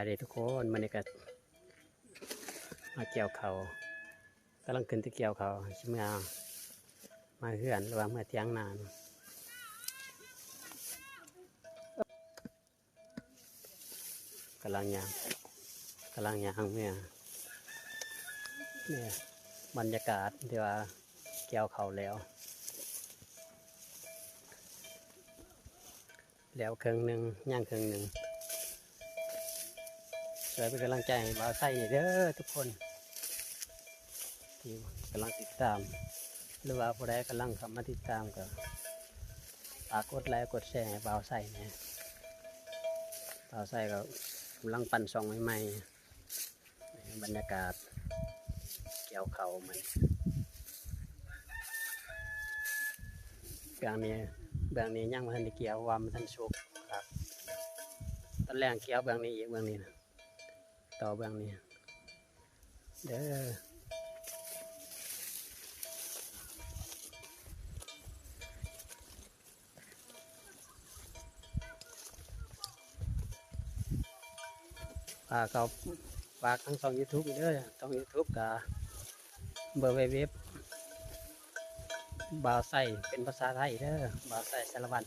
สวัสดีทุกคนมันนี่ก็มาเกี่ยวเขากำลังขึ้นที่เกี่ยวเขาชิมมาเหือนหรือว่าเมื่อเที่ยงนานกำลังยางเมื่อเนี่ยบรรยากาศที่ว่าเกี่ยวเขาแล้วครึ่งหนึ่งย่างครึ่งหนึ่งสวยเป็นกำลังใจให้บ่าวไส้เด้อทุกคนที่กำลังติดตามหรือว่าผู้ใดกำลังเข้ามาติดตามก็ฝากกดไลค์กดแชร์ให้บ่าวไส้เนี่ยบ่าวไส้ก็กำลังปั่นซองใหม่ๆบรรยากาศเกี่ยวเขามันเบื้องนี้ยังไม่ทันได้เกี่ยวว่ามันทันสุกครับตอนแรกเกี่ยวเบื้องนี้อีกเบื้องนี้นะต่อเบื้องนี้เด้อเขาฝากทั้งช่อง YouTube เด้อช่อง YouTube กับเบอร์เว็บบ่าวไส้เป็นภาษาไทยเด้อบ่าวไส้สารวัตร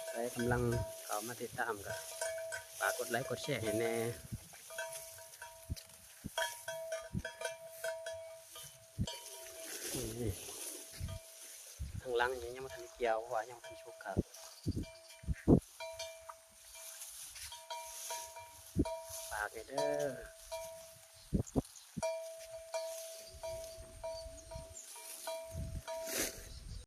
ใครกำลังเข้ามาติดตามก็ฝากกดไลค์กดแชร์ให้แน่ทางหลังยังไม่ทันเกี่ยวว่ายังทันชุกครับฝากเด้อ